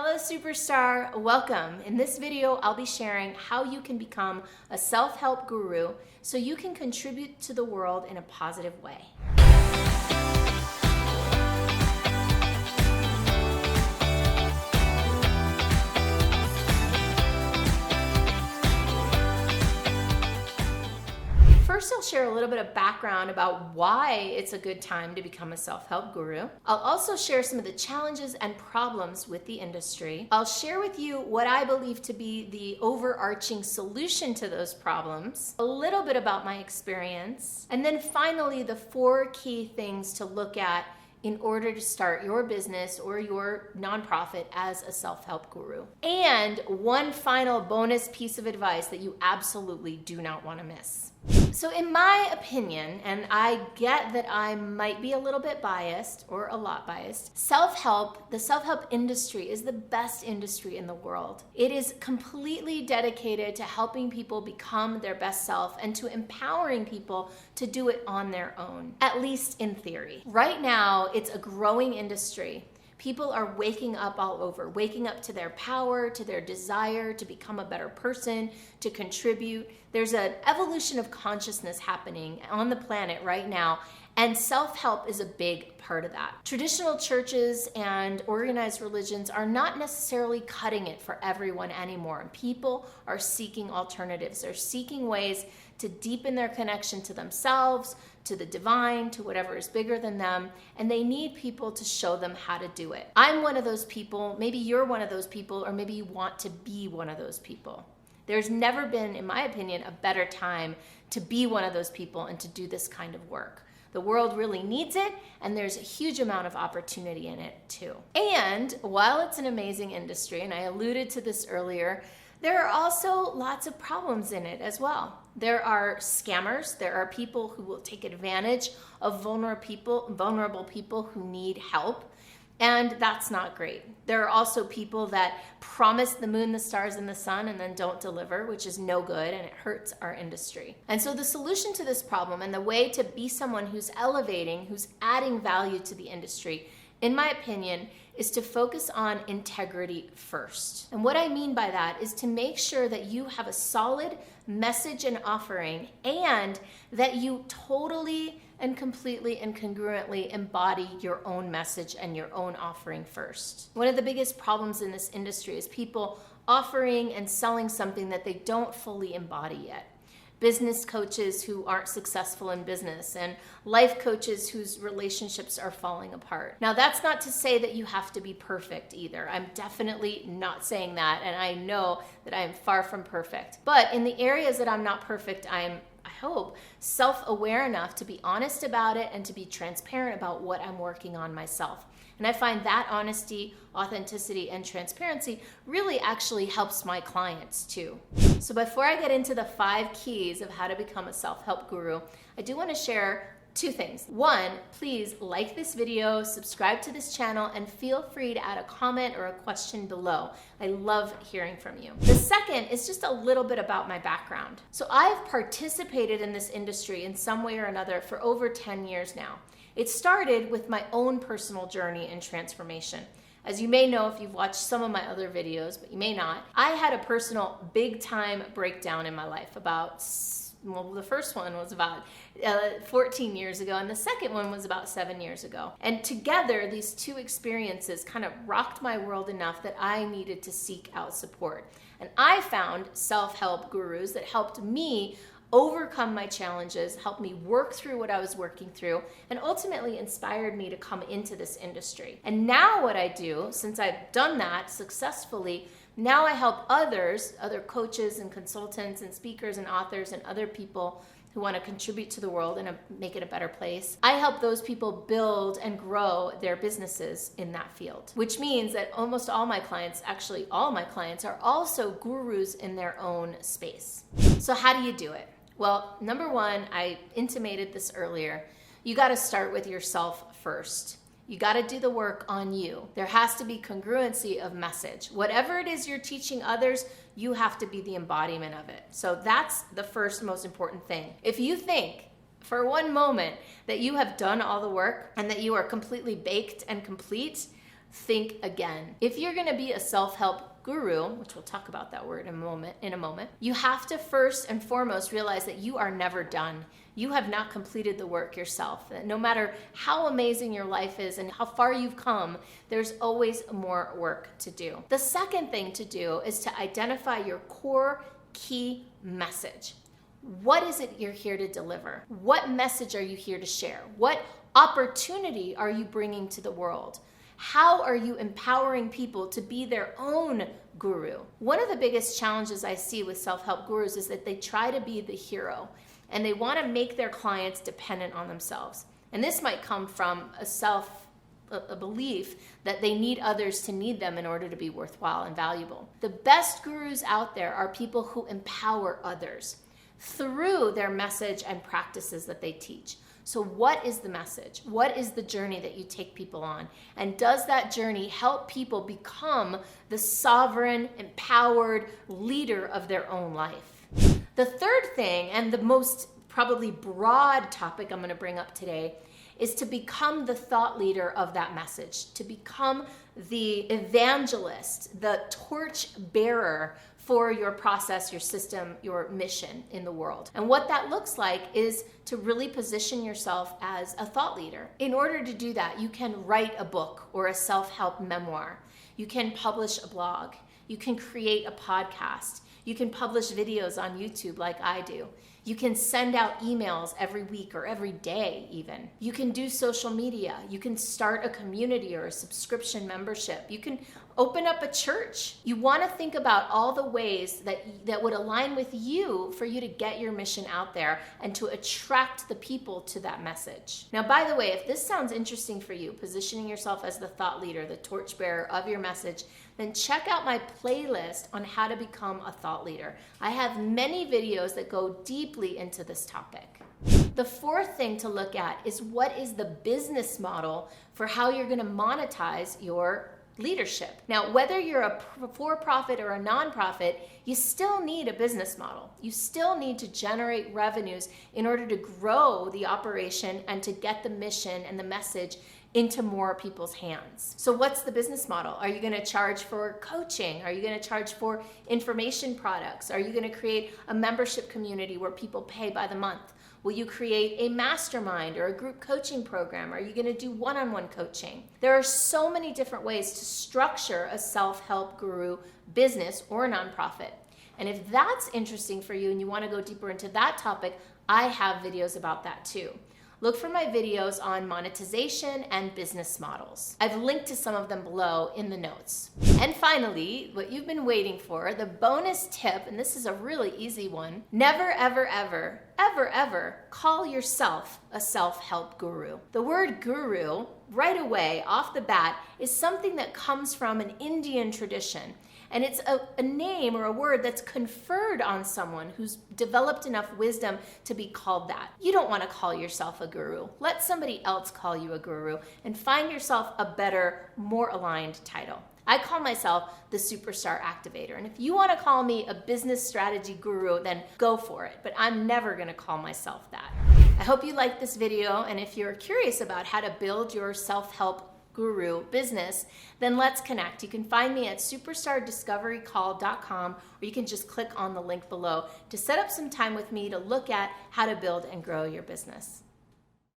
Hello superstar, welcome. In this video, I'll be sharing how you can become a self-help guru so you can contribute to the world in a positive way. First, I'll share a little bit of background about why it's a good time to become a self-help guru. I'll also share some of the challenges and problems with the industry. I'll share with you what I believe to be the overarching solution to those problems, a little bit about my experience, and then finally the 4 key things to look at in order to start your business or your nonprofit as a self-help guru. And one final bonus piece of advice that you absolutely do not want to miss. So in my opinion, and I get that I might be a little bit biased or a lot biased, the self-help industry is the best industry in the world. It is completely dedicated to helping people become their best self and to empowering people to do it on their own, at least in theory. Right now, it's a growing industry. People are waking up all over, waking up to their power, to their desire to become a better person, to contribute. There's an evolution of consciousness happening on the planet right now, and self-help is a big part of that. Traditional churches and organized religions are not necessarily cutting it for everyone anymore, and people are seeking alternatives. They're seeking ways to deepen their connection to themselves, to the divine, to whatever is bigger than them, and they need people to show them how to do it. I'm one of those people, maybe you're one of those people, or maybe you want to be one of those people. There's never been, in my opinion, a better time to be one of those people and to do this kind of work. The world really needs it, and there's a huge amount of opportunity in it too. And while it's an amazing industry, and I alluded to this earlier, there are also lots of problems in it as well. There are scammers. There are people who will take advantage of vulnerable people who need help, and that's not great. There are also people that promise the moon, the stars, and the sun and then don't deliver, which is no good, and it hurts our industry. And so the solution to this problem and the way to be someone who's elevating, who's adding value to the industry, in my opinion, is to focus on integrity first. And what I mean by that is to make sure that you have a solid message and offering, and that you totally and completely and congruently embody your own message and your own offering first. One of the biggest problems in this industry is people offering and selling something that they don't fully embody yet. Business coaches who aren't successful in business, and life coaches whose relationships are falling apart. Now, that's not to say that you have to be perfect either. I'm definitely not saying that, and I know that I am far from perfect. But in the areas that I'm not perfect, I hope, self-aware enough to be honest about it and to be transparent about what I'm working on myself. And I find that honesty, authenticity, and transparency really actually helps my clients too. So before I get into the 5 keys of how to become a self-help guru, I do want to share 2 things. 1, please like this video, subscribe to this channel, and feel free to add a comment or a question below. I love hearing from you. The second is just a little bit about my background. So I've participated in this industry in some way or another for over 10 years now. It started with my own personal journey and transformation. As you may know if you've watched some of my other videos, but you may not, I had a personal big time breakdown in my life the first one was about 14 years ago, and the second one was about 7 years ago. And together, these 2 experiences kind of rocked my world enough that I needed to seek out support. And I found self-help gurus that helped me overcome my challenges, helped me work through what I was working through, and ultimately inspired me to come into this industry. And now what I do, since I've done that successfully, now I help others, other coaches and consultants and speakers and authors and other people who want to contribute to the world and make it a better place. I help those people build and grow their businesses in that field, which means that almost all my clients, actually all my clients, are also gurus in their own space. So how do you do it? Well, number 1, I intimated this earlier, you got to start with yourself first. You got to do the work on you. There has to be congruency of message. Whatever it is you're teaching others, you have to be the embodiment of it. So that's the first most important thing. If you think for one moment that you have done all the work and that you are completely baked and complete, think again. If you're going to be a self-help guru, which we'll talk about that word in a moment, you have to first and foremost realize that you are never done. You have not completed the work yourself. No matter how amazing your life is and how far you've come, there's always more work to do. The second thing to do is to identify your core key message. What is it you're here to deliver? What message are you here to share? What opportunity are you bringing to the world? How are you empowering people to be their own guru? One of the biggest challenges I see with self-help gurus is that they try to be the hero and they want to make their clients dependent on themselves. And this might come from a belief that they need others to need them in order to be worthwhile and valuable. The best gurus out there are people who empower others through their message and practices that they teach. So what is the message? What is the journey that you take people on? And does that journey help people become the sovereign, empowered leader of their own life? The third thing, and the most probably broad topic I'm going to bring up today, is to become the thought leader of that message, to become the evangelist, the torch bearer for your process, your system, your mission in the world. And what that looks like is to really position yourself as a thought leader. In order to do that, you can write a book or a self-help memoir. You can publish a blog. You can create a podcast. You can publish videos on YouTube like I do. You can send out emails every week or every day even. You can do social media. You can start a community or a subscription membership. You can open up a church. You want to think about all the ways that would align with you for you to get your mission out there and to attract the people to that message. Now, by the way, if this sounds interesting for you, positioning yourself as the thought leader, the torchbearer of your message, then check out my playlist on how to become a thought leader. I have many videos that go deeply into this topic. The fourth thing to look at is what is the business model for how you're going to monetize your leadership. Now, whether you're a for-profit or a nonprofit, you still need a business model. You still need to generate revenues in order to grow the operation and to get the mission and the message into more people's hands. So what's the business model? Are you going to charge for coaching? Are you going to charge for information products? Are you going to create a membership community where people pay by the month? Will you create a mastermind or a group coaching program? Are you going to do one-on-one coaching? There are so many different ways to structure a self-help guru business or a nonprofit. And if that's interesting for you and you want to go deeper into that topic, I have videos about that too. Look for my videos on monetization and business models. I've linked to some of them below in the notes. And finally, what you've been waiting for, the bonus tip, and this is a really easy one, never, ever, ever, ever, ever call yourself a self-help guru. The word guru, right away, off the bat, is something that comes from an Indian tradition. And it's a name or a word that's conferred on someone who's developed enough wisdom to be called that. You don't want to call yourself a guru. Let somebody else call you a guru and find yourself a better, more aligned title. I call myself the Superstar Activator. And if you want to call me a business strategy guru, then go for it. But I'm never going to call myself that. I hope you liked this video. And if you're curious about how to build your self-help guru business, then let's connect. You can find me at superstardiscoverycall.com, or you can just click on the link below to set up some time with me to look at how to build and grow your business.